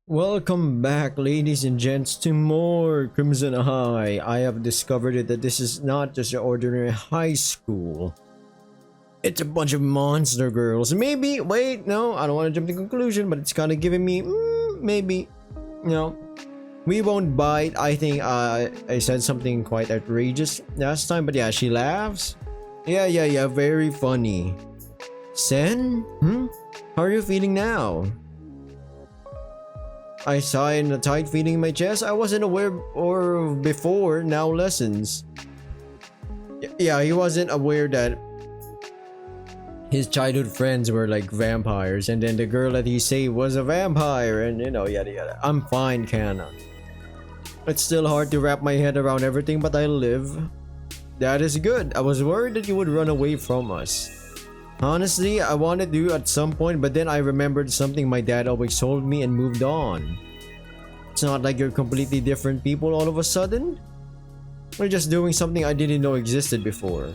Welcome back, ladies and gents, to more Crimson High. I have discovered that this is not just an ordinary high school. It's a bunch of monster girls. Maybe, wait, no, I don't want to jump to conclusion, but it's kind of giving me, maybe, no. We won't bite. I think I said something quite outrageous last time, but yeah, she laughs. Yeah, very funny. Sen? How are you feeling now? I sigh in a tight feeling in my chest. I wasn't aware or before, now lessons. Yeah, he wasn't aware that his childhood friends were like vampires, and then the girl that he saved was a vampire, and you know, yada yada. I'm fine, Kana. It's still hard to wrap my head around everything, but I live. That is good. I was worried that you would run away from us. Honestly, I wanted to at some point, but then I remembered something my dad always told me and moved on. It's not like you're completely different people all of a sudden. We're just doing something I didn't know existed before.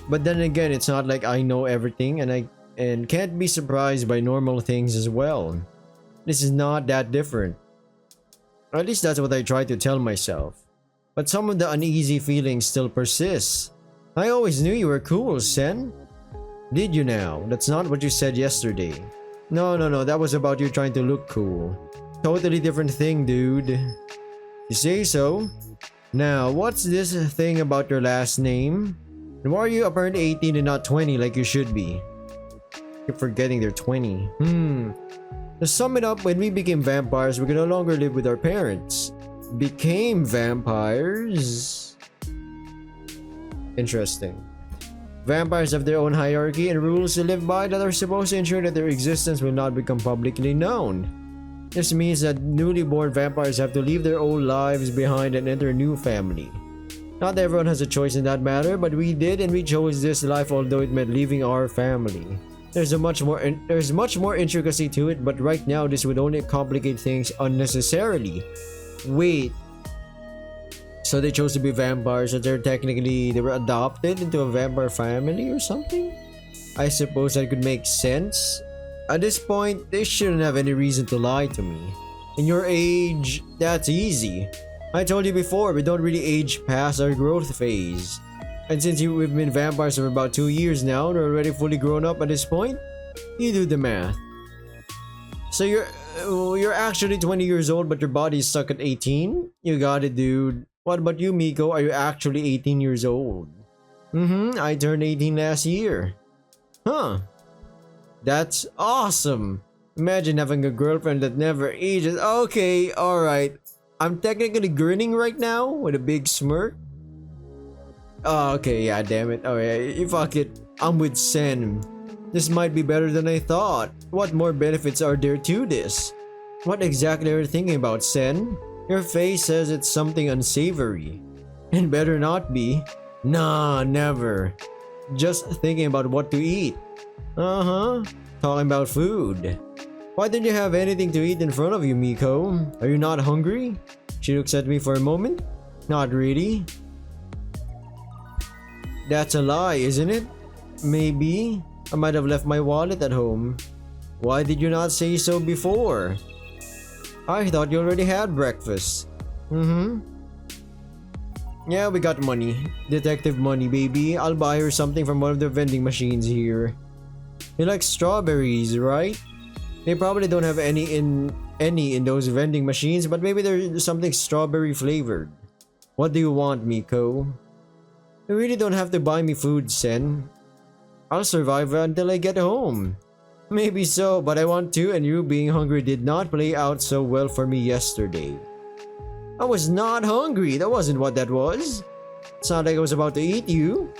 But then again, it's not like I know everything and can't be surprised by normal things as well. This is not that different. Or at least that's what I try to tell myself. But some of the uneasy feelings still persist. I always knew you were cool, Sen. Did you now? That's not what you said yesterday. No, that was about you trying to look cool. Totally different thing, dude. You say so? Now, what's this thing about your last name? And why are you apparently 18 and not 20 like you should be? Keep forgetting they're 20. To sum it up, when we became vampires, we could no longer live with our parents. Became vampires? Interesting. Vampires have their own hierarchy and rules to live by that are supposed to ensure that their existence will not become publicly known. This means that newly born vampires have to leave their old lives behind and enter a new family. Not everyone has a choice in that matter, but we did, and we chose this life although it meant leaving our family. There's much more intricacy to it, but right now this would only complicate things unnecessarily. Wait. So they chose to be vampires, so they were adopted into a vampire family or something? I suppose that could make sense. At this point, they shouldn't have any reason to lie to me. In your age, that's easy. I told you before, we don't really age past our growth phase. And since we've been vampires for about 2 years now, and are already fully grown up at this point, you do the math. So you're actually 20 years old, but your body's stuck at 18? You got it, dude. What about you, Miko? Are you actually 18 years old? I turned 18 last year. Huh. That's awesome. Imagine having a girlfriend that never ages. Okay, alright. I'm technically grinning right now with a big smirk. Oh, okay, yeah, damn it. Alright, fuck it. I'm with Sen. This might be better than I thought. What more benefits are there to this? What exactly are you thinking about, Sen? Your face says it's something unsavory. And better not be. Nah, never. Just thinking about what to eat. Talking about food. Why didn't you have anything to eat in front of you, Miko? Are you not hungry? She looks at me for a moment. Not really. That's a lie, isn't it? Maybe. I might have left my wallet at home. Why did you not say so before? I thought you already had breakfast. Yeah, we got money. Detective money, baby. I'll buy her something from one of the vending machines here. You like strawberries, right? They probably don't have any in those vending machines, but maybe there's something strawberry flavored. What do you want, Miko? You really don't have to buy me food, Sen. I'll survive until I get home. Maybe so, but I want to, and you being hungry did not play out so well for me yesterday. I was not hungry. That wasn't what that was. It's not like I was about to eat you.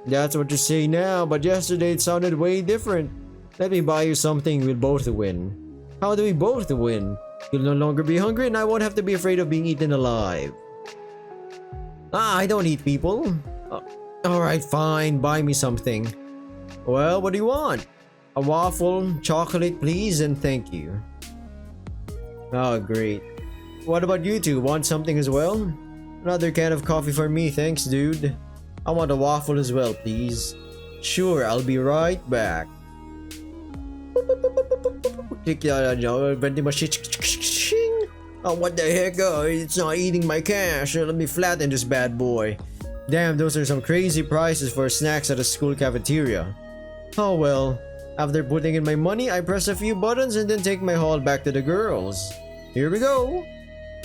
That's what you say now, but yesterday it sounded way different. Let me buy you something, we'll both win. How do we both win? You'll no longer be hungry and I won't have to be afraid of being eaten alive. I don't eat people. Alright, fine, buy me something. Well, what do you want? A waffle, chocolate please, and thank you. Oh, great. What about you two? Want something as well? Another can of coffee for me, thanks, dude. I want a waffle as well, please. Sure, I'll be right back. vending machine. Oh, what the heck? Oh, it's not eating my cash. Let me flatten this bad boy. Damn, those are some crazy prices for snacks at a school cafeteria. Oh well. After putting in my money, I press a few buttons and then take my haul back to the girls. Here we go.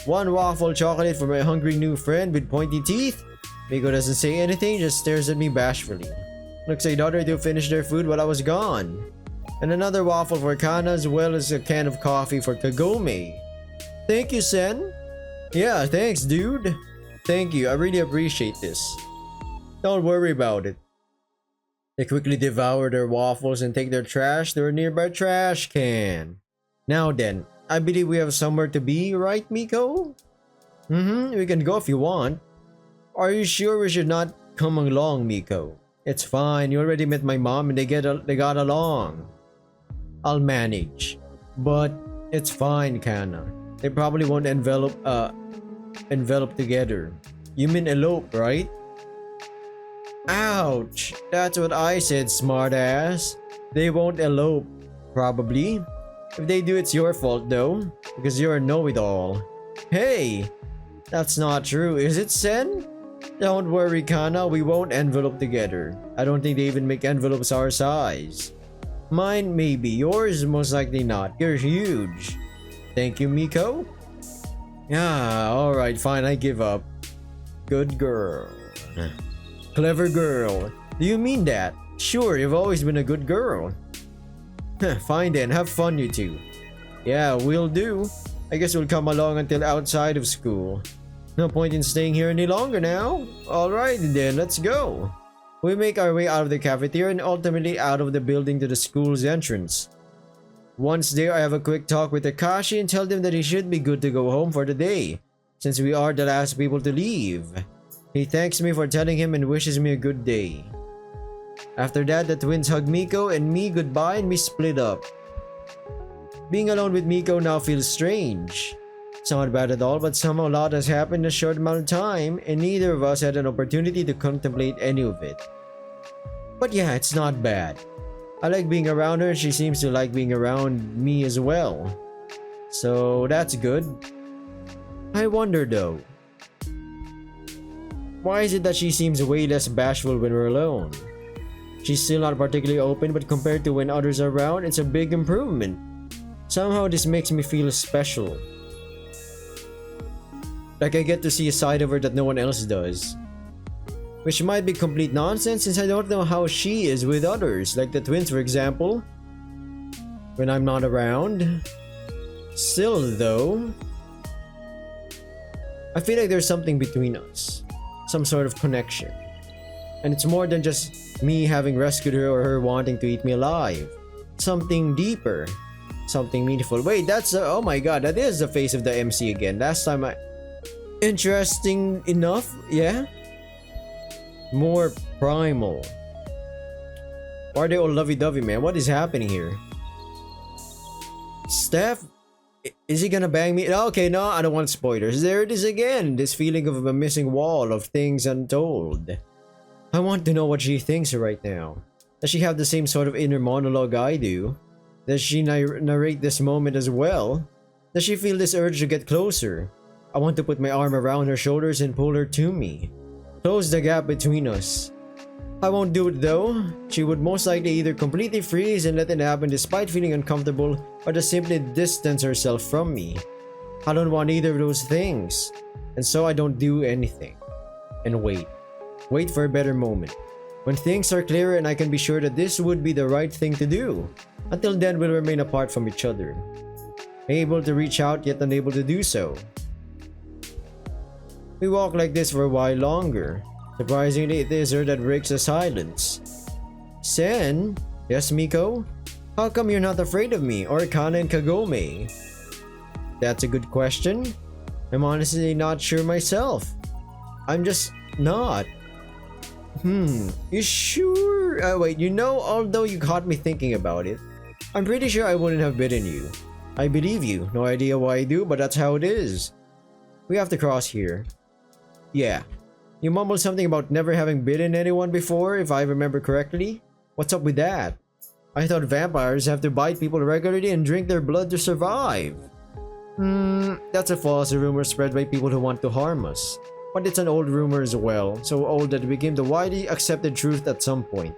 One waffle chocolate for my hungry new friend with pointy teeth. Miko doesn't say anything, just stares at me bashfully. Looks like the other two finished their food while I was gone. And another waffle for Kana as well as a can of coffee for Kagome. Thank you, Sen. Yeah, thanks, dude. Thank you, I really appreciate this. Don't worry about it. They quickly devour their waffles and take their trash to a nearby trash can. Now then, I believe we have somewhere to be, right, Miko? We can go if you want. Are you sure we should not come along, Miko? It's fine, you already met my mom and they got along. I'll manage. But it's fine, Kana. They probably won't envelop together. You mean elope, right? Ouch! That's what I said, smartass. They won't elope, probably. If they do, it's your fault though, because you're a know-it-all. Hey! That's not true, is it, Sen? Don't worry, Kana, we won't envelope together. I don't think they even make envelopes our size. Mine, maybe. Yours, most likely not. You're huge. Thank you, Miko. Yeah, alright, fine, I give up. Good girl. Clever girl. Do you mean that? Sure, you've always been a good girl. Fine then, have fun you two. Yeah, we'll do. I guess we'll come along until outside of school. No point in staying here any longer now. Alright then, let's go. We make our way out of the cafeteria and ultimately out of the building to the school's entrance. Once there, I have a quick talk with Takashi and tell them that he should be good to go home for the day, since we are the last people to leave. He thanks me for telling him and wishes me a good day. After that, the twins hug Miko and me goodbye and we split up. Being alone with Miko now feels strange. It's not bad at all, but somehow a lot has happened in a short amount of time and neither of us had an opportunity to contemplate any of it. But yeah, it's not bad. I like being around her and she seems to like being around me as well. So that's good. I wonder though, why is it that she seems way less bashful when we're alone? She's still not particularly open, but compared to when others are around, it's a big improvement. Somehow this makes me feel special. Like I get to see a side of her that no one else does. Which might be complete nonsense since I don't know how she is with others, like the twins for example. When I'm not around. Still though, I feel like there's something between us. Some sort of connection. And it's more than just me having rescued her or her wanting to eat me alive. Something deeper. Something meaningful. Wait, that's oh my god, that is the face of the MC again. Last time I... Interesting enough, yeah? More primal. Why are they all lovey-dovey, man? What is happening here? Steph? Is he gonna bang me? Okay, no, I don't want spoilers. There it is again. This feeling of a missing wall of things untold. I want to know what she thinks right now. Does she have the same sort of inner monologue I do? Does she narrate this moment as well? Does she feel this urge to get closer? I want to put my arm around her shoulders and pull her to me. Close the gap between us. I won't do it though. She would most likely either completely freeze and let it happen despite feeling uncomfortable, or just simply distance herself from me. I don't want either of those things. And so I don't do anything. And wait. Wait for a better moment. When things are clearer and I can be sure that this would be the right thing to do. Until then, we'll remain apart from each other. Able to reach out yet unable to do so. We walk like this for a while longer. Surprisingly, it is her that breaks the silence. Sen? Yes, Miko? How come you're not afraid of me or Kana and Kagome? That's a good question. I'm honestly not sure myself. I'm just not. You sure? Wait, you know, although you caught me thinking about it, I'm pretty sure I wouldn't have bitten you. I believe you. No idea why I do, but that's how it is. We have to cross here. Yeah. You mumbled something about never having bitten anyone before, if I remember correctly. What's up with that? I thought vampires have to bite people regularly and drink their blood to survive. That's a false rumor spread by people who want to harm us. But it's an old rumor as well, so old that it became the widely accepted truth at some point.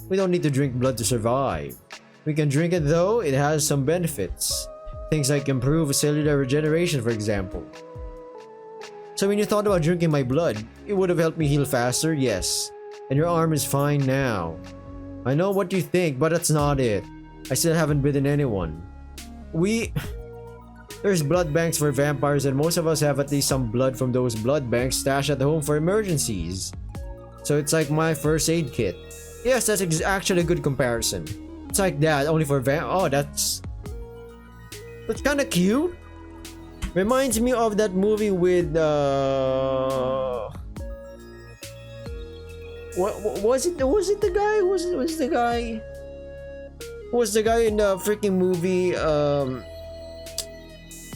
We don't need to drink blood to survive. We can drink it though, it has some benefits. Things like improve cellular regeneration, for example. So when you thought about drinking my blood, it would have helped me heal faster, yes. And your arm is fine now. I know what you think, but that's not it. I still haven't bitten anyone. There's blood banks for vampires and most of us have at least some blood from those blood banks stashed at home for emergencies. So it's like my first aid kit. Yes, that's actually a good comparison. It's like that, only for oh, that's kind of cute. Reminds me of that movie with what was it? Was it the guy? Was the guy? Was the guy in the freaking movie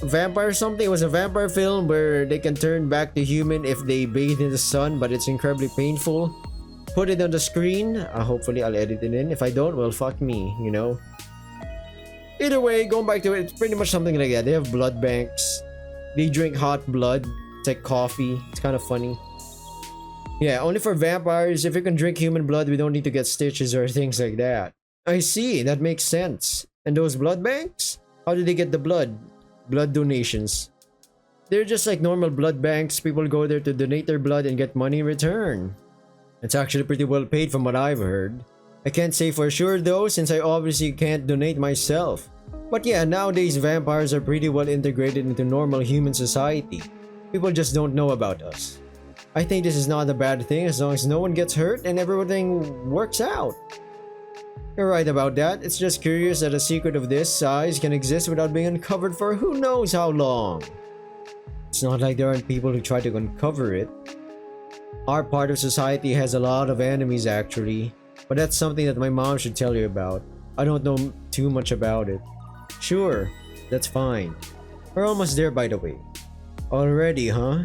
vampire something? It was a vampire film where they can turn back to human if they bathe in the sun, but it's incredibly painful. Put it on the screen. Hopefully I'll edit it in. If I don't, well, fuck me, you know. Either way, going back to it, it's pretty much something like that. They have blood banks. They drink hot blood. It's like coffee. It's kind of funny. Yeah, only for vampires. If you can drink human blood, we don't need to get stitches or things like that. I see. That makes sense. And those blood banks? How did they get the blood? Blood donations. They're just like normal blood banks. People go there to donate their blood and get money in return. It's actually pretty well paid from what I've heard. I can't say for sure though, since I obviously can't donate myself. But yeah, nowadays vampires are pretty well integrated into normal human society. People just don't know about us. I think this is not a bad thing as long as no one gets hurt and everything works out. You're right about that. It's just curious that a secret of this size can exist without being uncovered for who knows how long. It's not like there aren't people who try to uncover it. Our part of society has a lot of enemies actually, but that's something that my mom should tell you about. I don't know too much about it. Sure, that's fine. We're almost there by the way. Already, huh?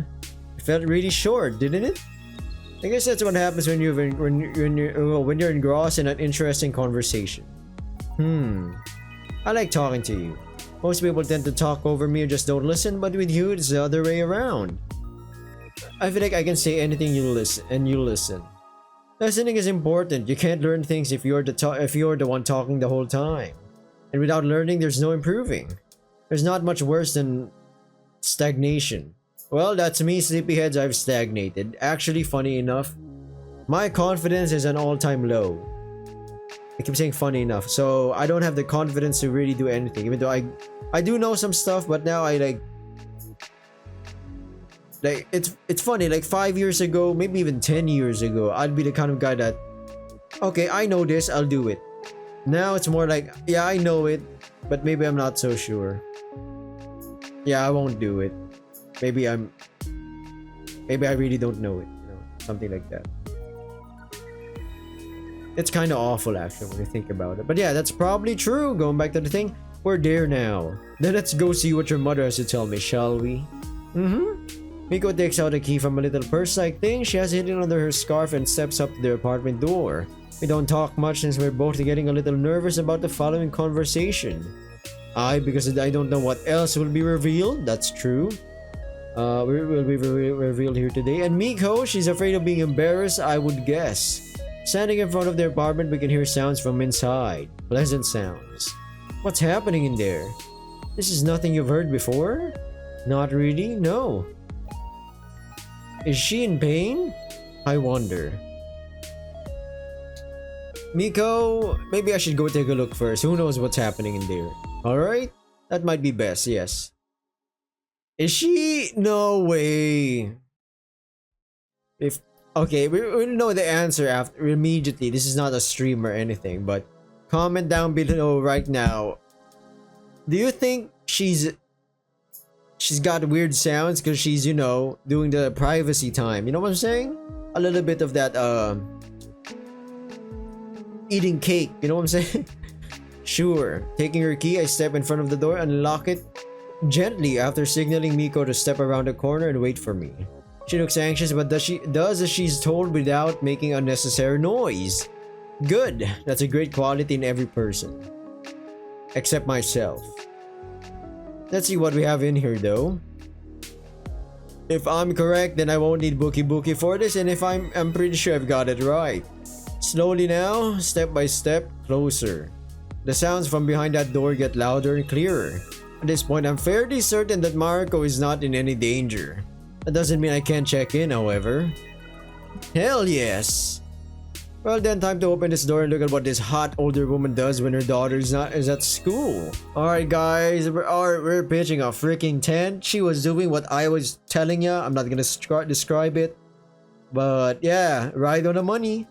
It felt really short, didn't it? I guess that's what happens when you're engrossed in an interesting conversation. I like talking to you. Most people tend to talk over me or just don't listen, but with you it's the other way around. I feel like I can say anything you listen. Listening is important. You can't learn things if you're the one talking the whole time. And without learning, there's no improving. There's not much worse than stagnation. Well, that's me, sleepyheads. I've stagnated. Actually, funny enough, my confidence is an all-time low. I keep saying funny enough, so I don't have the confidence to really do anything. Even though I do know some stuff, but now I like it's funny. Like 5 years ago, maybe even 10 years ago, I'd be the kind of guy that, okay, I know this, I'll do it. Now it's more like, yeah, I know it, but maybe I'm not so sure. Yeah, I won't do it. Maybe I really don't know it, you know, something like that. It's kind of awful actually when you think about it. But yeah, that's probably true. Going back to the thing, we're there now. Then let's go see what your mother has to tell me, shall we? Miko takes out a key from a little purse-like thing she has hidden under her scarf and steps up to the apartment door. We don't talk much since we're both getting a little nervous about the following conversation. Because I don't know what else will be revealed. That's true. Will be revealed here today. And Miko, she's afraid of being embarrassed, I would guess. Standing in front of their apartment, we can hear sounds from inside. Pleasant sounds. What's happening in there? This is nothing you've heard before? Not really, no. Is she in pain? I wonder. Miko, maybe I should go take a look first. Who knows what's happening in there? Alright? That might be best, yes. Is she? No way. Okay, we know the answer after immediately. This is not a stream or anything, but comment down below right now. Do you think she's got weird sounds because she's, you know, doing the privacy time? You know what I'm saying? A little bit of that eating cake, you know what I'm saying? Sure. Taking her key, I step in front of the door and lock it gently after signaling Miko to step around the corner and wait for me. She looks anxious but does as she's told without making unnecessary noise. Good. That's a great quality in every person. Except myself. Let's see what we have in here though. If I'm correct, then I won't need Bookie Bookie for this, and if I'm pretty sure I've got it right. Slowly now, step by step, closer. The sounds from behind that door get louder and clearer. At this point, I'm fairly certain that Marco is not in any danger. That doesn't mean I can't check in, however. Hell yes! Well then, time to open this door and look at what this hot older woman does when her daughter is at school. Alright guys, we're pitching a freaking tent. She was doing what I was telling ya. I'm not gonna describe it. But yeah, right on the money.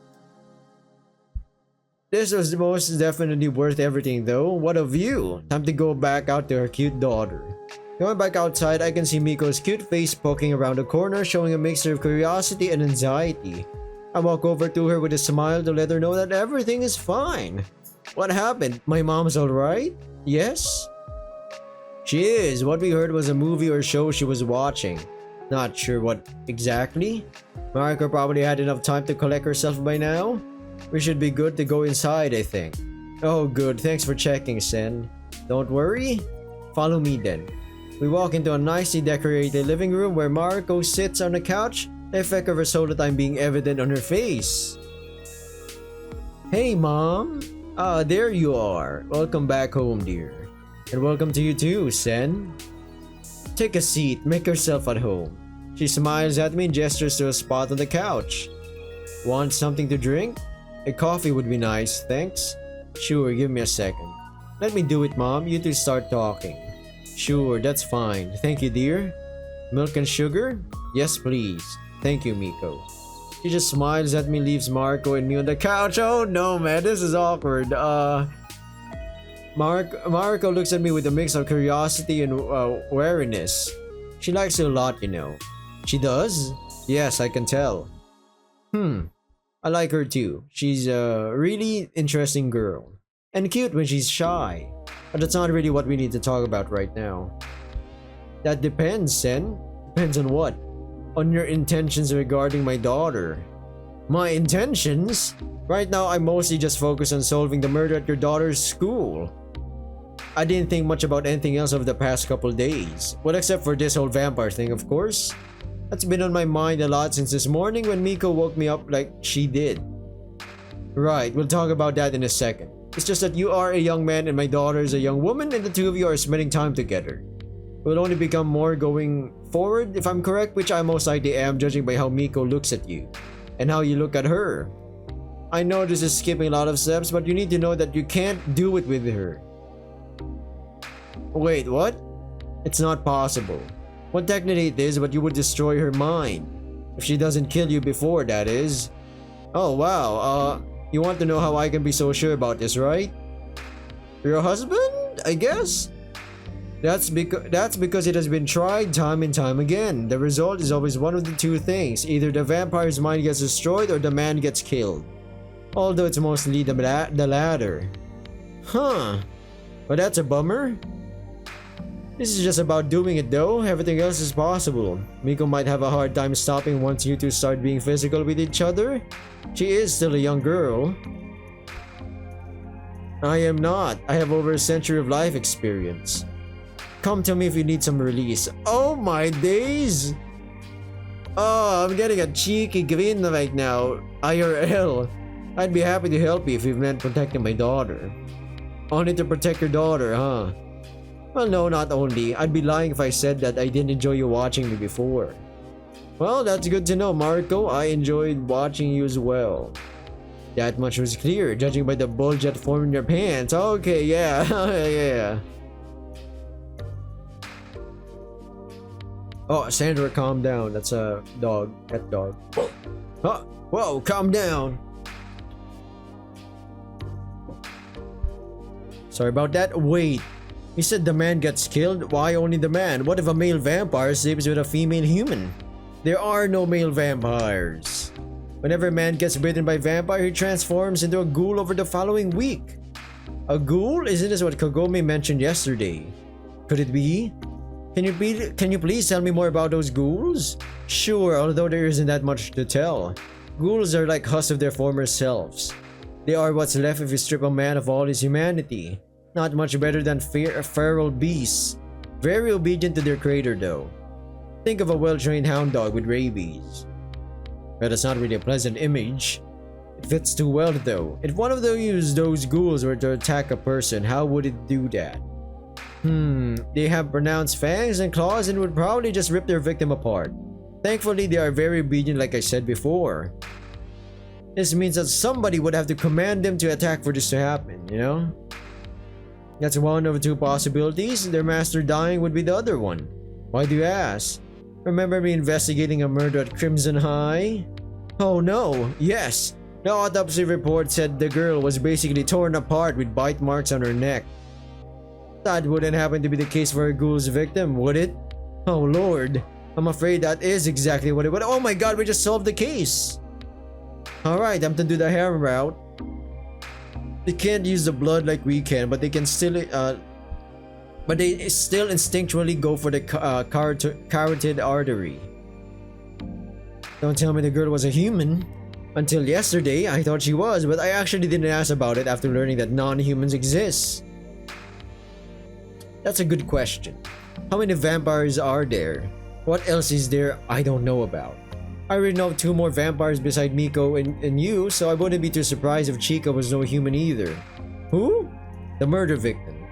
This was most definitely worth everything though. What a view. Time to go back out to her cute daughter. Going back outside, I can see Miko's cute face poking around the corner, showing a mixture of curiosity and anxiety. I walk over to her with a smile to let her know that everything is fine. What happened? My mom's alright? Yes? She is. What we heard was a movie or show she was watching. Not sure what exactly. Mariko probably had enough time to collect herself by now. We should be good to go inside, I think. Oh good, thanks for checking, Sen. Don't worry. Follow me then. We walk into a nicely decorated living room where Mariko sits on the couch, the effect of her solo time being evident on her face. Hey mom! Ah, there you are. Welcome back home, dear. And welcome to you too, Sen. Take a seat, make yourself at home. She smiles at me and gestures to a spot on the couch. Want something to drink? A coffee would be nice, thanks. Sure, give me a second. Let me do it, mom. You two start talking. Sure, that's fine. Thank you, dear. Milk and sugar? Yes, please. Thank you, Miko. She just smiles at me, leaves Marco and me on the couch. Oh no, man, this is awkward. Marco looks at me with a mix of curiosity and wariness. She likes it a lot, you know. She does? Yes, I can tell. I like her too. She's a really interesting girl. And cute when she's shy. But that's not really what we need to talk about right now. That depends, Sen. Depends on what? On your intentions regarding my daughter. My intentions? Right now, I'm mostly just focused on solving the murder at your daughter's school. I didn't think much about anything else over the past couple days. Well, except for this whole vampire thing, of course. That's been on my mind a lot since this morning when Miko woke me up like she did. Right, we'll talk about that in a second. It's just that you are a young man and my daughter is a young woman and the two of you are spending time together. We'll only become more going forward if I'm correct, which I most likely am judging by how Miko looks at you and how you look at her. I know this is skipping a lot of steps, but you need to know that you can't do it with her. Wait, what? It's not possible. Well, technically it is, but you would destroy her mind. If she doesn't kill you before, that is. Oh wow, you want to know how I can be so sure about this, right? Your husband, I guess? That's because it has been tried time and time again. The result is always one of the two things. Either the vampire's mind gets destroyed or the man gets killed. Although it's mostly the latter. Huh. But that's a bummer. This is just about doing it though. Everything else is possible. Miko might have a hard time stopping once you two start being physical with each other. She is still a young girl. I am not. I have over a century of life experience. Come to me if you need some release. Oh my days! Oh, I'm getting a cheeky grin right now. IRL. I'd be happy to help you if you meant protecting my daughter. Only to protect your daughter, huh? Well, no, not only. I'd be lying if I said that I didn't enjoy you watching me before. Well, that's good to know, Marco. I enjoyed watching you as well. That much was clear, judging by the bulge that formed in your pants. Okay, yeah, yeah. Oh, Sandra, calm down. That's a dog. Pet dog. Oh, whoa, calm down. Sorry about that. Wait. You said the man gets killed? Why only the man? What if a male vampire sleeps with a female human? There are no male vampires. Whenever a man gets bitten by a vampire, he transforms into a ghoul over the following week. A ghoul? Isn't this what Kagome mentioned yesterday? Could it be? Can you please tell me more about those ghouls? Sure, although there isn't that much to tell. Ghouls are like husks of their former selves. They are what's left if you strip a man of all his humanity. Not much better than feral beasts. Very obedient to their creator though. Think of a well-trained hound dog with rabies. Well, that's not really a pleasant image. It fits too well though. If one of those ghouls were to attack a person, how would it do that? They have pronounced fangs and claws and would probably just rip their victim apart. Thankfully, they are very obedient like I said before. This means that somebody would have to command them to attack for this to happen, you know? That's one of two possibilities. Their master dying would be the other one. Why do you ask? Remember me investigating a murder at Crimson High? Oh no, yes. The autopsy report said the girl was basically torn apart with bite marks on her neck. That wouldn't happen to be the case for a ghoul's victim, would it? Oh lord, I'm afraid that is exactly what it would. Oh my god, we just solved the case! Alright, I'm to do the hair route. They can't use the blood like we can, but they can still instinctually go for the carotid artery. Don't tell me the girl was a human. Until yesterday, I thought she was, but I actually didn't ask about it after learning that non-humans exist. That's a good question. How many vampires are there? What else is there I don't know about? I already know 2 more vampires beside Miko and you, so I wouldn't be too surprised if Chica was no human either. Who? The murder victim.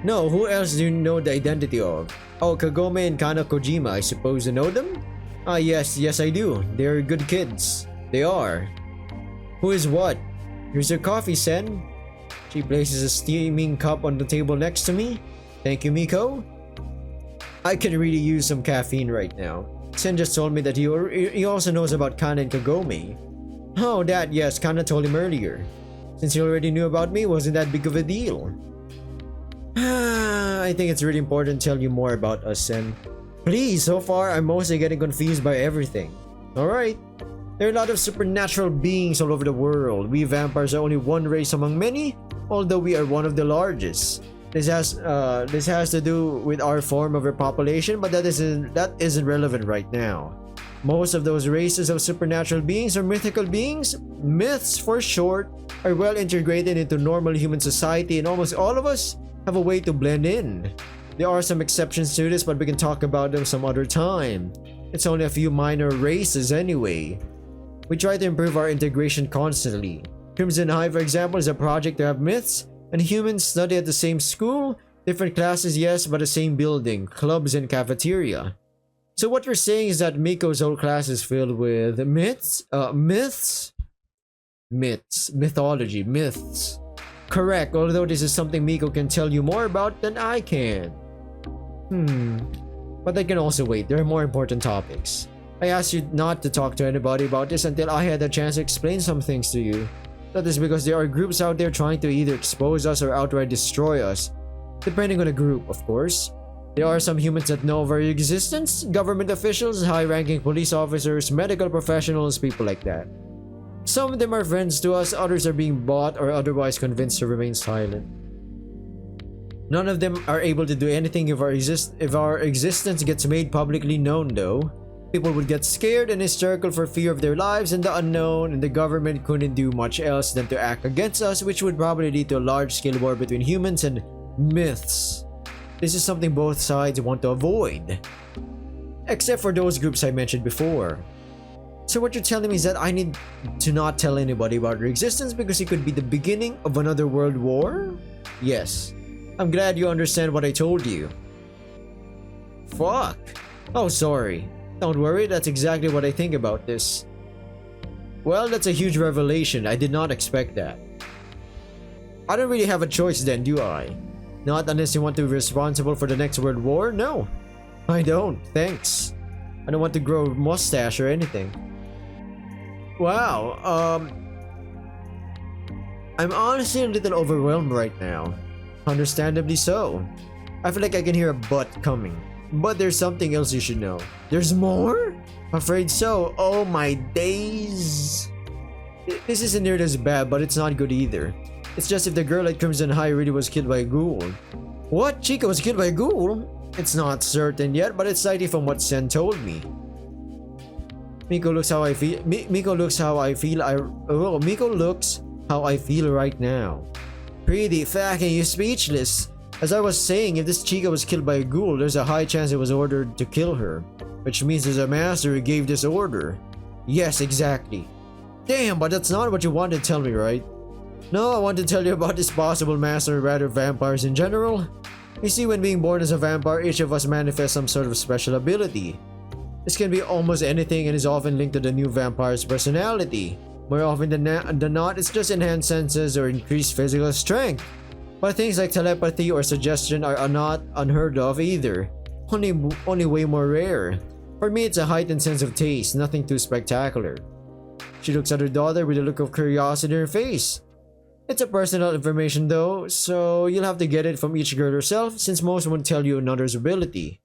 No, who else do you know the identity of? Oh, Kagome and Kana Kojima, I suppose you know them? Ah yes I do. They're good kids. They are. Who is what? Here's your coffee, Sen. She places a steaming cup on the table next to me. Thank you, Miko. I can really use some caffeine right now. Sen just told me that he also knows about Kana and Kagome. Oh, that, yes, Kana told him earlier. Since he already knew about me, wasn't that big of a deal? I think it's really important to tell you more about us, Sen. Please, so far, I'm mostly getting confused by everything. Alright. There are a lot of supernatural beings all over the world. We vampires are only one race among many, although we are one of the largest. This has to do with our form of our population, but that isn't relevant right now. Most of those races of supernatural beings or mythical beings, myths for short, are well integrated into normal human society, and almost all of us have a way to blend in. There are some exceptions to this, but we can talk about them some other time. It's only a few minor races anyway. We try to improve our integration constantly. Crimson High, for example, is a project to have myths and humans study at the same school. Different classes, yes, but the same building, clubs and cafeteria. So what you're saying is that Miko's whole class is filled with mythology, myths. Correct, although this is something Miko can tell you more about than I can. But I can also wait, there are more important topics. I asked you not to talk to anybody about this until I had a chance to explain some things to you. That is because there are groups out there trying to either expose us or outright destroy us. Depending on the group, of course. There are some humans that know of our existence, government officials, high-ranking police officers, medical professionals, people like that. Some of them are friends to us, others are being bought or otherwise convinced to remain silent. None of them are able to do anything if our existence gets made publicly known though. People would get scared and hysterical for fear of their lives and the unknown, and the government couldn't do much else than to act against us, which would probably lead to a large-scale war between humans and myths. This is something both sides want to avoid. Except for those groups I mentioned before. So what you're telling me is that I need to not tell anybody about your existence because it could be the beginning of another world war? Yes. I'm glad you understand what I told you. Fuck. Oh, sorry. Don't worry, that's exactly what I think about this. Well, that's a huge revelation. I did not expect that. I don't really have a choice then, do I? Not unless you want to be responsible for the next world war? No. I don't, thanks. I don't want to grow a mustache or anything. Wow, I'm honestly a little overwhelmed right now. Understandably so. I feel like I can hear a but coming. But there's something else you should know. There's more? Afraid so. Oh my days. This isn't near as bad, but it's not good either. It's just if the girl at Crimson High really was killed by a ghoul. What? Chica was killed by a ghoul? It's not certain yet, but it's likely from what Sen told me. Miko looks how I feel. Miko looks how I feel right now. Pretty fucking you speechless. As I was saying, if this chica was killed by a ghoul, there's a high chance it was ordered to kill her. Which means there's a master who gave this order. Yes, exactly. Damn, but that's not what you wanted to tell me, right? No, I want to tell you about this possible master, or rather vampires in general. You see, when being born as a vampire, each of us manifests some sort of special ability. This can be almost anything and is often linked to the new vampire's personality. More often than not, it's just enhanced senses or increased physical strength. But things like telepathy or suggestion are not unheard of either. Only way more rare. For me, it's a heightened sense of taste, nothing too spectacular. She looks at her daughter with a look of curiosity in her face. It's a personal information though, so you'll have to get it from each girl herself since most won't tell you another's ability.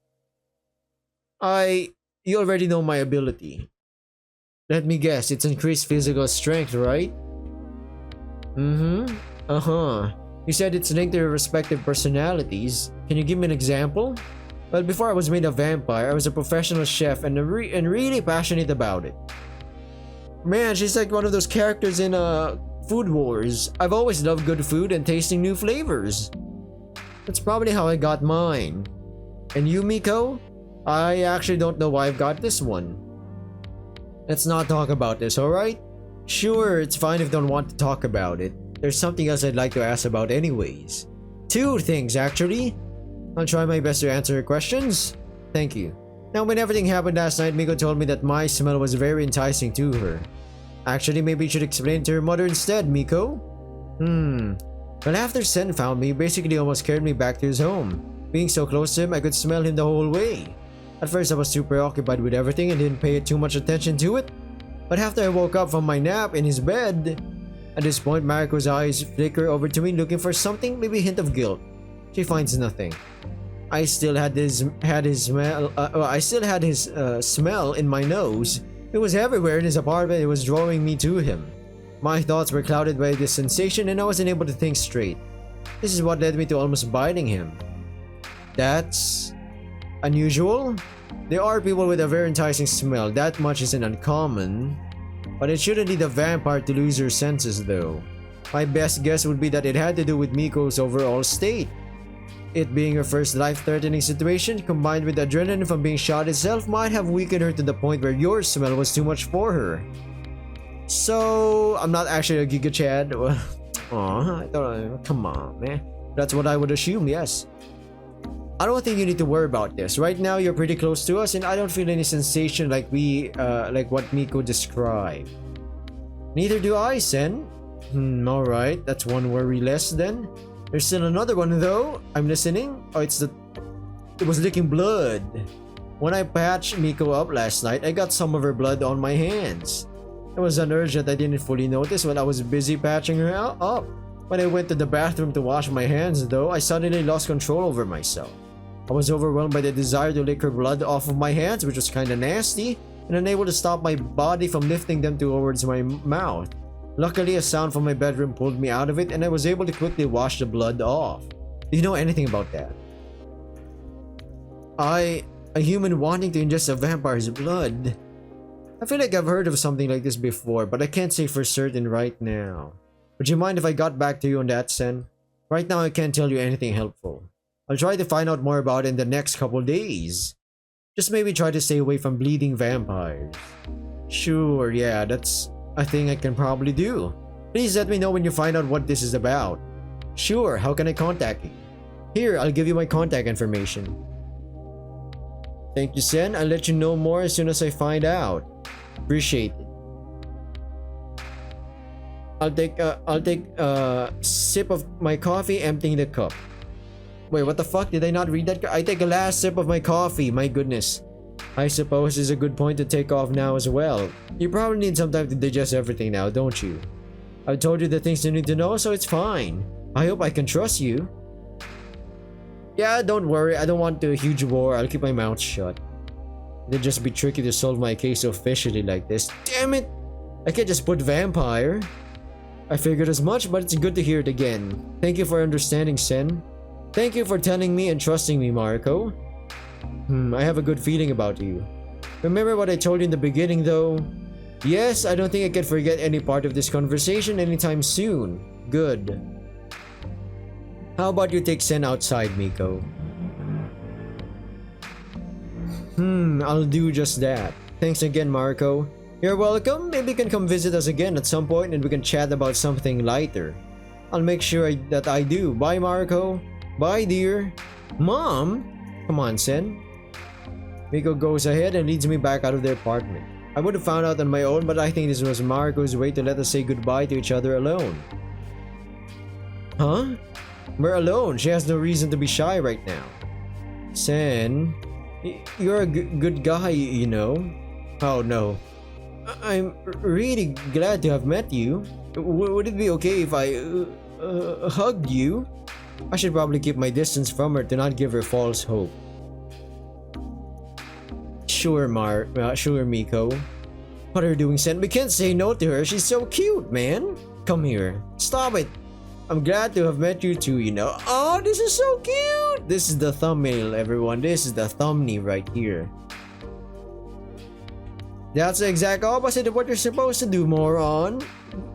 You already know my ability. Let me guess, it's increased physical strength, right? Uh-huh. You said it's linked to your respective personalities. Can you give me an example? Well, before I was made a vampire, I was a professional chef and really passionate about it. Man, she's like one of those characters in Food Wars. I've always loved good food and tasting new flavors. That's probably how I got mine. And you, Miko? I actually don't know why I've got this one. Let's not talk about this, alright? Sure, it's fine if you don't want to talk about it. There's something else I'd like to ask about anyways. Two things, actually. I'll try my best to answer your questions. Thank you. Now, when everything happened last night, Miko told me that my smell was very enticing to her. Actually, maybe you should explain it to her mother instead, Miko. Well, after Sen found me, he basically almost carried me back to his home. Being so close to him, I could smell him the whole way. At first, I was too preoccupied with everything and didn't pay too much attention to it. But after I woke up from my nap in his bed, at this point, Mariko's eyes flicker over to me looking for something, maybe a hint of guilt. She finds nothing. I still had his smell in my nose. It was everywhere in his apartment. It was drawing me to him. My thoughts were clouded by this sensation and I wasn't able to think straight. This is what led me to almost biting him. That's unusual. There are people with a very enticing smell. That much isn't uncommon. But it shouldn't lead a vampire to lose her senses though. My best guess would be that it had to do with Miko's overall state. It being her first life-threatening situation, combined with adrenaline from being shot itself, might have weakened her to the point where your smell was too much for her. So, I'm not actually a Giga Chad. Aw, I thought, come on, man. That's what I would assume, yes. I don't think you need to worry about this. Right now, you're pretty close to us, and I don't feel any sensation like what Miko described. Neither do I, Sen. Alright, that's one worry less then. There's still another one though. I'm listening. Oh, it was licking blood. When I patched Miko up last night, I got some of her blood on my hands. It was an urge that I didn't fully notice when I was busy patching her up. When I went to the bathroom to wash my hands though, I suddenly lost control over myself. I was overwhelmed by the desire to lick her blood off of my hands, which was kinda nasty, and unable to stop my body from lifting them towards my mouth. Luckily, a sound from my bedroom pulled me out of it and I was able to quickly wash the blood off. Do you know anything about that? A human wanting to ingest a vampire's blood. I feel like I've heard of something like this before, but I can't say for certain right now. Would you mind if I got back to you on that, Sen? Right now, I can't tell you anything helpful. I'll try to find out more about it in the next couple days. Just maybe try to stay away from bleeding vampires. Sure, yeah, that's a thing I can probably do. Please let me know when you find out what this is about. Sure, how can I contact you? Here, I'll give you my contact information. Thank you, Sen. I'll let you know more as soon as I find out. Appreciate it. I'll take a sip of my coffee, emptying the cup. Wait, what the fuck? Did I not read that? I take a last sip of my coffee. My goodness. I suppose is a good point to take off now as well. You probably need some time to digest everything now, don't you? I've told you the things you need to know, so it's fine. I hope I can trust you. Yeah, don't worry. I don't want a huge war. I'll keep my mouth shut. It'd just be tricky to solve my case officially like this. Damn it! I can't just put vampire. I figured as much, but it's good to hear it again. Thank you for understanding, Sen. Thank you for telling me and trusting me, Mariko. I have a good feeling about you. Remember what I told you in the beginning, though? Yes, I don't think I can forget any part of this conversation anytime soon. Good. How about you take Sen outside, Miko? I'll do just that. Thanks again, Marco. You're welcome. Maybe you can come visit us again at some point and we can chat about something lighter. I'll make sure that I do. Bye, Marco. Bye, dear. Mom? Come on, Sen. Miko goes ahead and leads me back out of their apartment. I would have found out on my own, but I think this was Marco's way to let us say goodbye to each other alone. Huh? We're alone. She has no reason to be shy right now. Sen, you're a good guy, you know. Oh no. I'm really glad to have met you. Would it be okay if I hugged you? I should probably keep my distance from her to not give her false hope. Sure, Miko. What are you doing, Sen? We can't say no to her. She's so cute, man. Come here. Stop it. I'm glad to have met you too, you know. Oh, this is so cute. This is the thumbnail, everyone. This is the thumbnail right here. That's the exact opposite of what you're supposed to do, moron.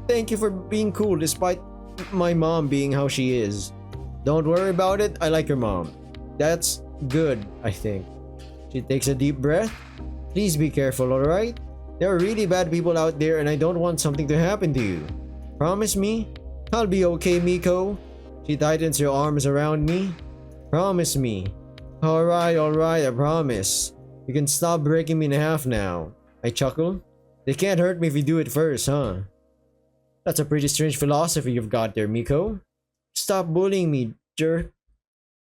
Thank you for being cool despite my mom being how she is. Don't worry about it. I like your mom. That's good, I think. She takes a deep breath. Please be careful, alright? There are really bad people out there and I don't want something to happen to you. Promise me? I'll be okay, Miko. She tightens her arms around me. Promise me. Alright, I promise. You can stop breaking me in half now. I chuckle. They can't hurt me if you do it first, huh? That's a pretty strange philosophy you've got there, Miko. Stop bullying me, jerk.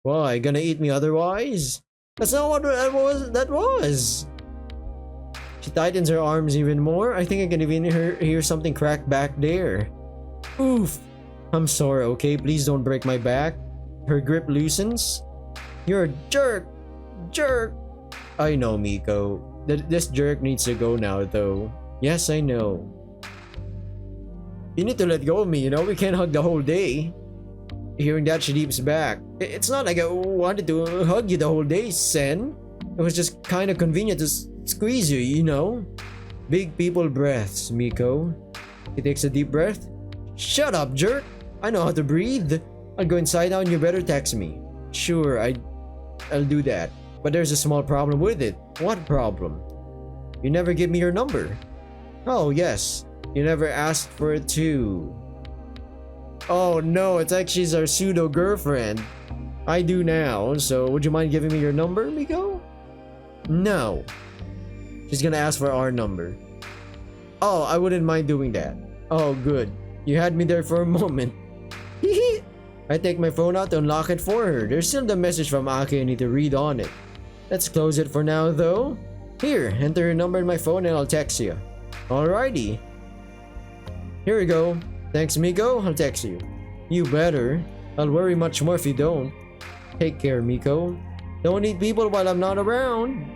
Why, gonna eat me otherwise? That's not what that was. She tightens her arms even more. I think I can even hear something crack back there. Oof. I'm sorry, okay? Please don't break my back. Her grip loosens. You're a jerk. Jerk. I know, Miko. This jerk needs to go now, though. Yes, I know. You need to let go of me, you know? We can't hug the whole day. Hearing that, she leaps back. It's not like I wanted to hug you the whole day, Sen. It was just kind of convenient to squeeze you, you know? Big people breaths, Miko. He takes a deep breath. Shut up, jerk. I know how to breathe. I'll go inside now and you better text me. Sure, I'll do that. But there's a small problem with it. What problem? You never give me your number. Oh, yes. You never asked for it too. Oh no, it's like she's our pseudo girlfriend. I do now, so would you mind giving me your number, Miko? No. She's gonna ask for our number. Oh, I wouldn't mind doing that. Oh, good. You had me there for a moment. I take my phone out to unlock it for her. There's still the message from Aki I need to read on it. Let's close it for now though. Here, enter your number in my phone and I'll text you. Alrighty. Here we go. Thanks, Miko. I'll text you. You better. I'll worry much more if you don't. Take care, Miko. Don't eat people while I'm not around.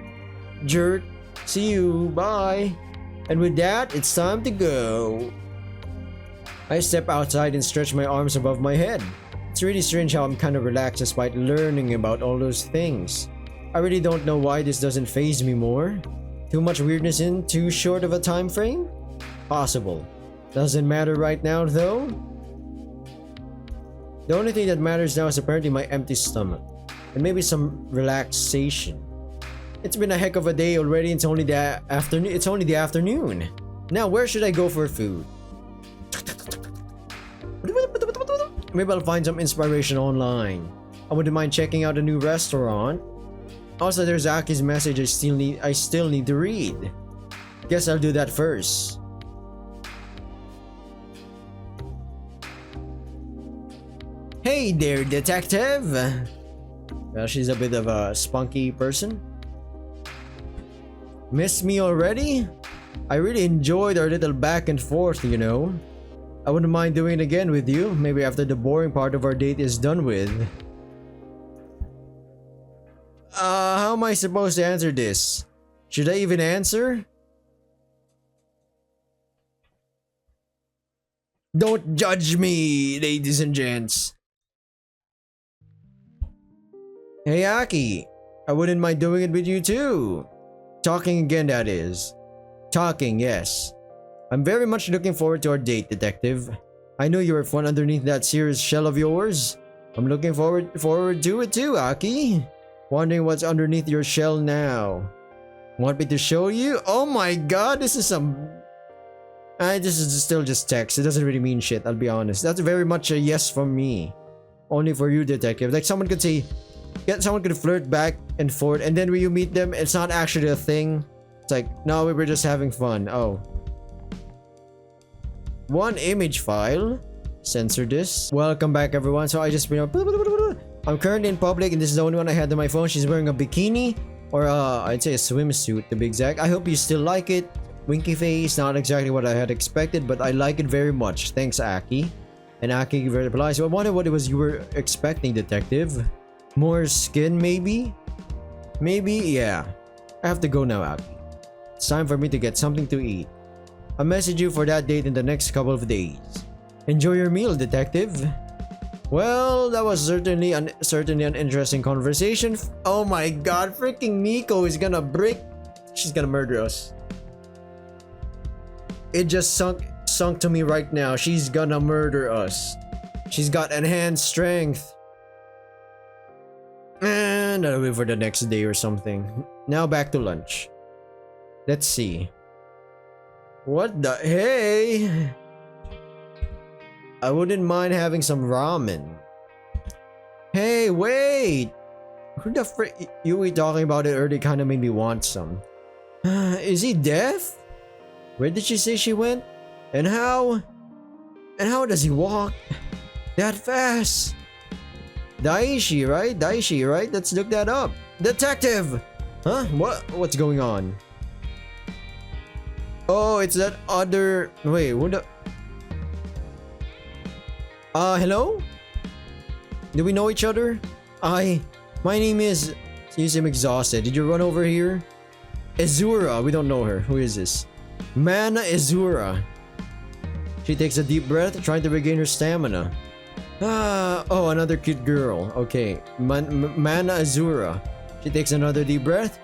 Jerk. See you. Bye. And with that, it's time to go. I step outside and stretch my arms above my head. It's really strange how I'm kind of relaxed despite learning about all those things. I really don't know why this doesn't faze me more. Too much weirdness in too short of a time frame? Possible. Doesn't matter right now though. The only thing that matters now is apparently my empty stomach. And maybe some relaxation. It's been a heck of a day already. It's only the afternoon. Now where should I go for food? Maybe I'll find some inspiration online. I wouldn't mind checking out a new restaurant. Also, there's Aki's message I still need to read. Guess I'll do that first. Hey there, detective! Well, she's a bit of a spunky person. Miss me already? I really enjoyed our little back and forth, you know. I wouldn't mind doing it again with you, maybe after the boring part of our date is done with. How am I supposed to answer this? Should I even answer? Don't judge me, ladies and gents. Hey Aki, I wouldn't mind doing it with you too. Talking again, that is. Talking, yes. I'm very much looking forward to our date, detective. I know you were fun underneath that serious shell of yours. I'm looking forward to it too, Aki. Wondering what's underneath your shell now. Want me to show you? Oh my god, this is some... this is still just text. It doesn't really mean shit, I'll be honest. That's very much a yes from me. Only for you, detective. Like someone could say... someone could flirt back and forth, and then when you meet them, it's not actually a thing. It's like, no, we were just having fun. Oh. One image file. Censor this. Welcome back, everyone. So I just, I'm currently in public, and this is the only one I had on my phone. She's wearing a bikini, or I'd say a swimsuit to be exact. I hope you still like it. Winky face, not exactly what I had expected, but I like it very much. Thanks, Aki. And Aki replies, so I wonder what it was you were expecting, detective. More skin, maybe? Maybe, yeah. I have to go now, Aki. It's time for me to get something to eat. I'll message you for that date in the next couple of days. Enjoy your meal, detective. Well, that was certainly an interesting conversation. Oh my god, freaking Miko is gonna break. She's gonna murder us. It just sunk to me right now. She's gonna murder us. She's got enhanced strength. And I'll wait for the next day or something. Now back to lunch. Let's see. What the hey? I wouldn't mind having some ramen. Hey, wait! Who the frick? You were talking about it earlier, kinda made me want some. Is he deaf? Where did she say she went? And how? And how does he walk that fast? Daishi, right? Daishi, right? Let's look that up. Detective! Huh? What's going on? Oh, it's that other... Wait, what the... hello? Do we know each other? My name is... You seem exhausted. Did you run over here? Azura. We don't know her. Who is this? Mana Azura. She takes a deep breath, trying to regain her stamina. Oh, another cute girl. Okay. Mana Azura. She takes another deep breath.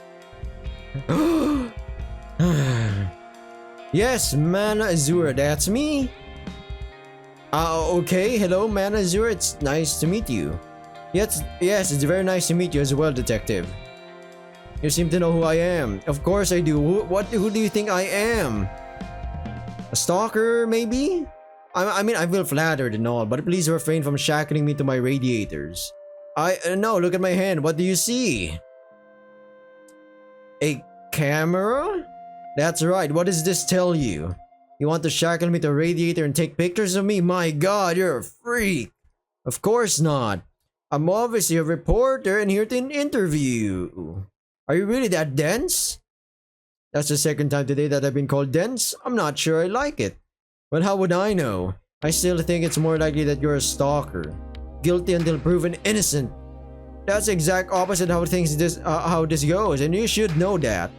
Yes, Mana Azura. That's me. Okay. Hello, Mana Azura. It's nice to meet you. Yes, it's very nice to meet you as well, detective. You seem to know who I am. Of course I do. Who do you think I am? A stalker, maybe? I mean, I feel flattered and all, but please refrain from shackling me to my radiators. No, look at my hand. What do you see? A camera? That's right. What does this tell you? You want to shackle me to a radiator and take pictures of me? My god, you're a freak. Of course not. I'm obviously a reporter and here to interview. Are you really that dense? That's the second time today that I've been called dense. I'm not sure I like it. But how would I know? I still think it's more likely that you're a stalker. Guilty until proven innocent. That's the exact opposite how this goes, and you should know that.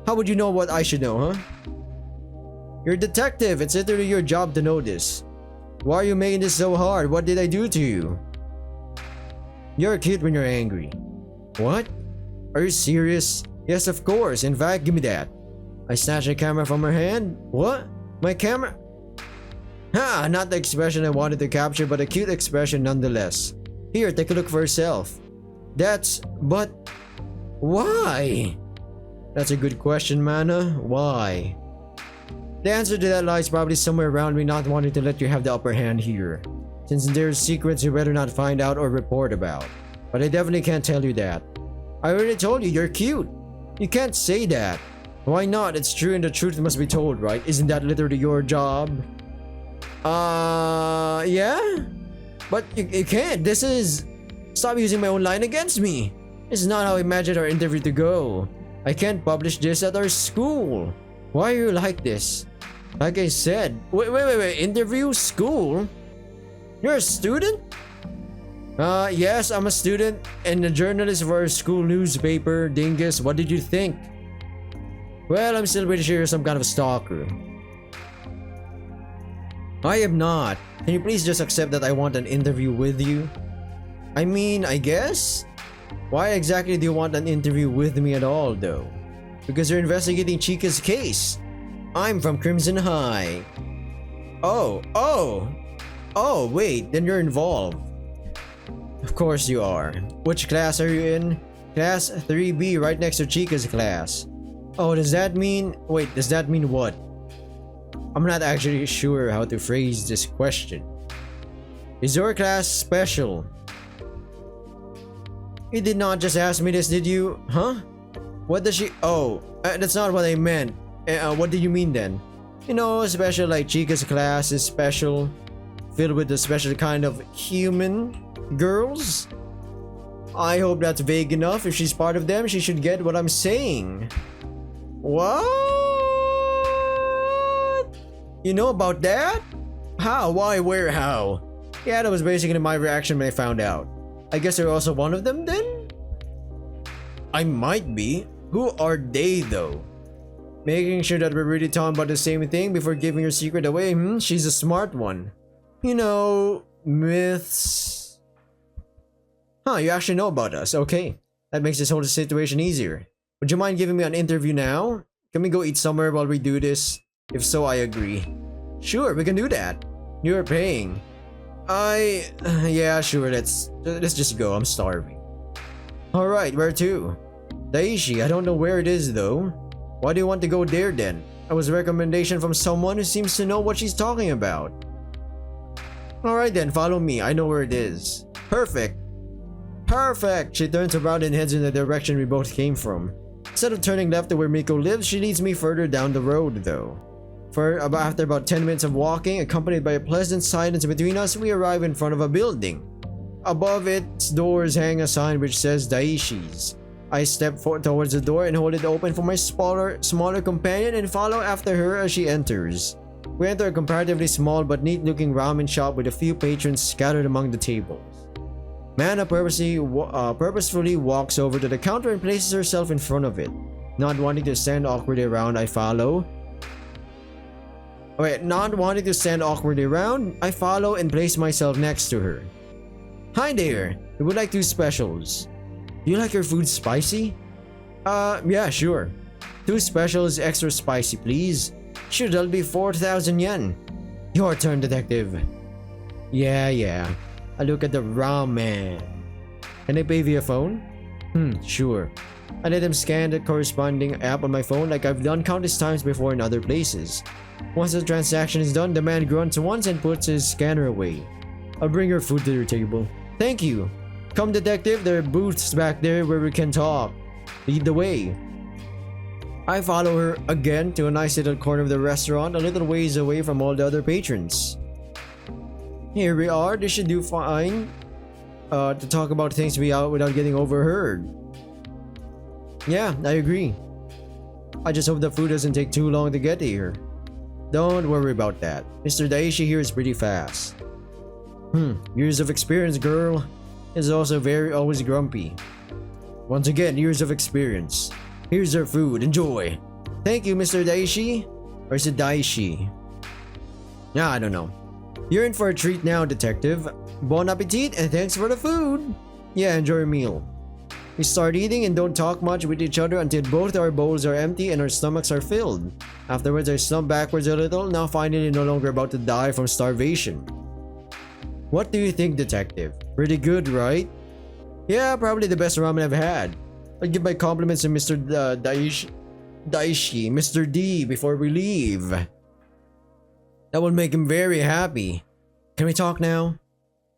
How would you know what I should know, huh? You're a detective. It's literally your job to know this. Why are you making this so hard? What did I do to you? You're cute when you're angry. What? Are you serious? Yes, of course. In fact, give me that. I snatched the camera from her hand. What? My camera? Ha! Not the expression I wanted to capture, but a cute expression nonetheless. Here, take a look for yourself. But... Why? That's a good question, Mana. Why? The answer to that lies probably somewhere around me not wanting to let you have the upper hand here. Since there's secrets you better not find out or report about. But I definitely can't tell you that. I already told you, you're cute. You can't say that. Why not? It's true and the truth must be told, right? Isn't that literally your job? Yeah? But you can't. This is... Stop using my own line against me. This is not how I imagined our interview to go. I can't publish this at our school. Why are you like this? Like I said... Wait. Interview? School? You're a student? Yes, I'm a student and a journalist for our school newspaper. Dingus, what did you think? Well, I'm still pretty sure you're some kind of a stalker. I am not. Can you please just accept that I want an interview with you? I mean, I guess? Why exactly do you want an interview with me at all, though? Because you're investigating Chica's case. I'm from Crimson High. Oh, wait, then you're involved. Of course you are. Which class are you in? Class 3B, right next to Chica's class. Oh, does that mean what? I'm not actually sure how to phrase this question. Is your class special? You did not just ask me this, did you? Huh? What does she? Oh, that's not what I meant. What do you mean then? You know, special like Chica's class is special, filled with a special kind of human girls. I hope that's vague enough. If she's part of them, she should get what I'm saying. What? You know about that? How? Why? Where? How? Yeah, that was basically my reaction when I found out. I guess you're also one of them then? I might be. Who are they though? Making sure that we're really talking about the same thing before giving your secret away. She's a smart one. You know, myths. Huh, you actually know about us. Okay. That makes this whole situation easier. Would you mind giving me an interview now? Can we go eat somewhere while we do this? If so, I agree. Sure, we can do that. You're paying. Yeah, sure, let's just go. I'm starving. Alright, where to? Daishi, I don't know where it is though. Why do you want to go there then? That was a recommendation from someone who seems to know what she's talking about. Alright then, follow me. I know where it is. Perfect. Perfect! She turns around and heads in the direction we both came from. Instead of turning left to where Miko lives, she leads me further down the road though. After about 10 minutes of walking, accompanied by a pleasant silence between us, we arrive in front of a building. Above its doors hang a sign which says Daishi's. I step towards the door and hold it open for my smaller companion and follow after her as she enters. We enter a comparatively small but neat-looking ramen shop with a few patrons scattered among the tables. Mana purposefully walks over to the counter and places herself in front of it. Not wanting to stand awkwardly around, I follow. Not wanting to stand awkwardly around, I follow and place myself next to her. Hi there, we would like 2 specials. Do you like your food spicy? Yeah, sure. 2 specials extra spicy, please. Sure, that'll be 4,000 yen. Your turn, detective. Yeah. I look at the ramen. Can I pay via phone? Sure. I let him scan the corresponding app on my phone like I've done countless times before in other places. Once the transaction is done, the man grunts once and puts his scanner away. I'll bring your food to your table. Thank you. Come, detective, there are booths back there where we can talk. Lead the way. I follow her again to a nice little corner of the restaurant, a little ways away from all the other patrons. Here we are. This should do fine to talk about things without getting overheard. Yeah, I agree. I just hope the food doesn't take too long to get here. Don't worry about that. Mr. Daishi here is pretty fast. Years of experience, girl. Is also always grumpy. Once again, years of experience. Here's our food. Enjoy. Thank you, Mr. Daishi. Or is it Daishi? Yeah, I don't know. You're in for a treat now, detective. Bon appetit and thanks for the food. Yeah, enjoy your meal. We start eating and don't talk much with each other until both our bowls are empty and our stomachs are filled. Afterwards, I slump backwards a little, now finally no longer about to die from starvation. What do you think, detective? Pretty good, right? Yeah, probably the best ramen I've had. I'll give my compliments to Mr. Daishi, Mr. D, before we leave. That will make him very happy. Can we talk now?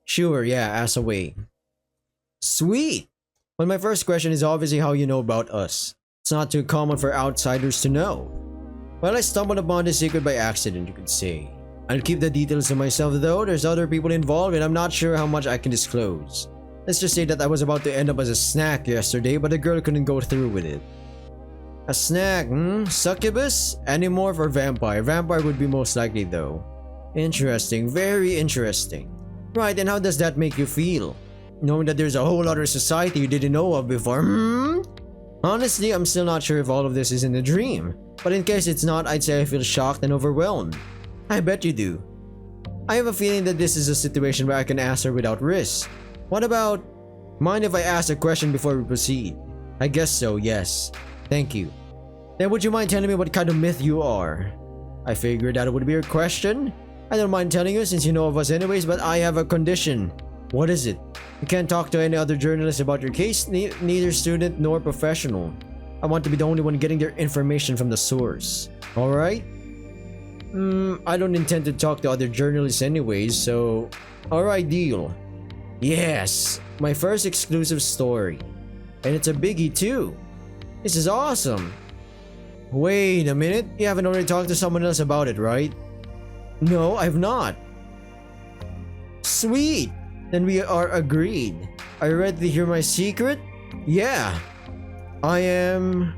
Sure, yeah, ask away. Sweet! Well, my first question is obviously how you know about us. It's not too common for outsiders to know. Well, I stumbled upon this secret by accident, you could say. I'll keep the details to myself though, there's other people involved and I'm not sure how much I can disclose. Let's just say that I was about to end up as a snack yesterday, but the girl couldn't go through with it. A snack, Succubus? Animorph or vampire? Vampire would be most likely though. Interesting, very interesting. Right, and how does that make you feel? Knowing that there's a whole other society you didn't know of before, Honestly, I'm still not sure if all of this is in a dream. But in case it's not, I'd say I feel shocked and overwhelmed. I bet you do. I have a feeling that this is a situation where I can ask her without risk. What about... Mind if I ask a question before we proceed? I guess so, yes. Thank you. Then would you mind telling me what kind of myth you are? I figured that would be your question. I don't mind telling you since you know of us anyways, but I have a condition. What is it? You can't talk to any other journalist about your case, neither student nor professional. I want to be the only one getting their information from the source. Alright? I don't intend to talk to other journalists anyways, so... Alright, deal. Yes! My first exclusive story. And it's a biggie too. This is awesome. Wait a minute, you haven't already talked to someone else about it, right? No, I've not. Sweet! Then we are agreed. Are you ready to hear my secret? Yeah. I am...